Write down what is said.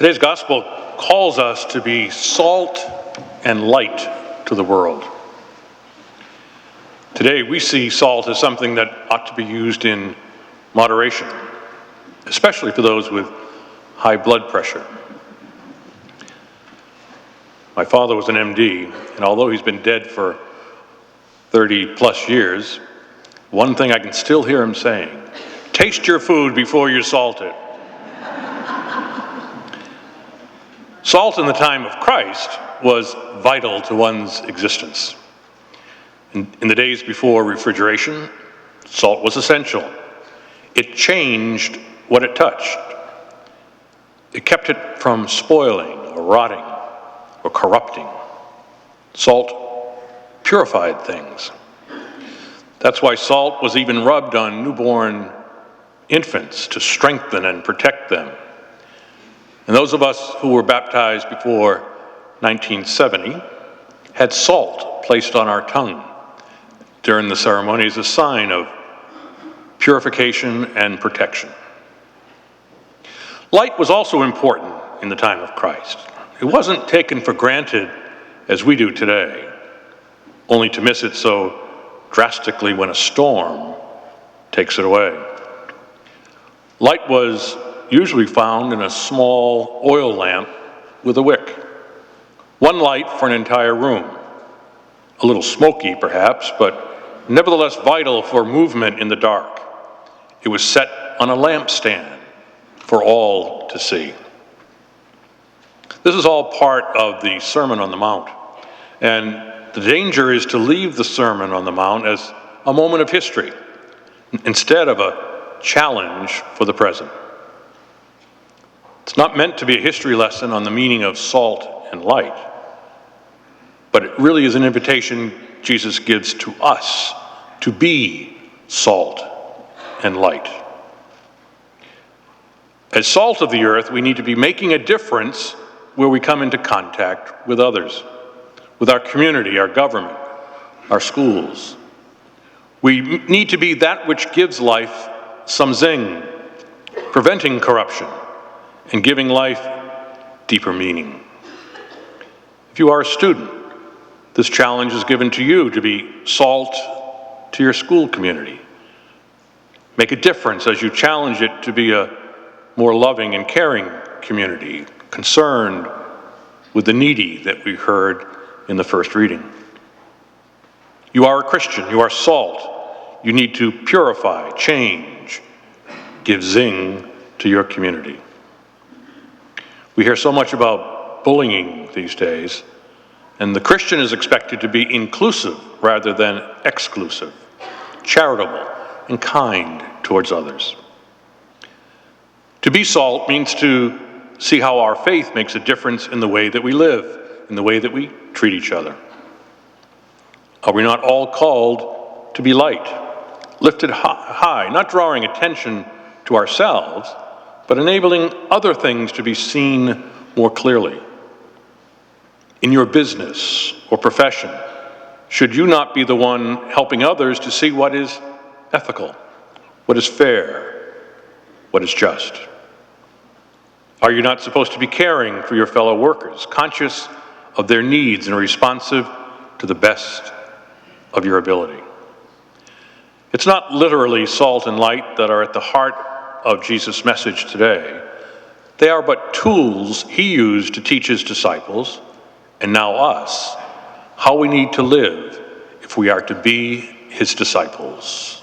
Today's gospel calls us to be salt and light to the world. Today we see salt as something that ought to be used in moderation, especially for those with high blood pressure. My father was an MD, and although he's been dead for 30 plus years, one thing I can still hear him saying: taste your food before you salt it. Salt in the time of Christ was vital to one's existence. In the days before refrigeration, salt was essential. It changed what it touched. It kept it from spoiling or rotting or corrupting. Salt purified things. That's why salt was even rubbed on newborn infants to strengthen and protect them. And those of us who were baptized before 1970 had salt placed on our tongue during the ceremony as a sign of purification and protection. Light was also important in the time of Christ. It wasn't taken for granted as we do today, only to miss it so drastically when a storm takes it away. Light was usually found in a small oil lamp with a wick. One light for an entire room. A little smoky, perhaps, but nevertheless vital for movement in the dark. It was set on a lampstand for all to see. This is all part of the Sermon on the Mount, and the danger is to leave the Sermon on the Mount as a moment of history instead of a challenge for the present. It's not meant to be a history lesson on the meaning of salt and light, but it really is an invitation Jesus gives to us to be salt and light. As salt of the earth, we need to be making a difference where we come into contact with others, with our community, our government, our schools. We need to be that which gives life some zing, preventing corruption and giving life deeper meaning. If you are a student, this challenge is given to you to be salt to your school community. Make a difference as you challenge it to be a more loving and caring community, concerned with the needy that we heard in the first reading. You are a Christian, you are salt. You need to purify, change, give zing to your community. We hear so much about bullying these days, and the Christian is expected to be inclusive rather than exclusive, charitable and kind towards others. To be salt means to see how our faith makes a difference in the way that we live, in the way that we treat each other. Are we not all called to be light, lifted high, not drawing attention to ourselves, but enabling other things to be seen more clearly? In your business or profession, should you not be the one helping others to see what is ethical, what is fair, what is just? Are you not supposed to be caring for your fellow workers, conscious of their needs and responsive to the best of your ability? It's not literally salt and light that are at the heart of Jesus' message today. They are but tools he used to teach his disciples, and now us, how we need to live if we are to be his disciples.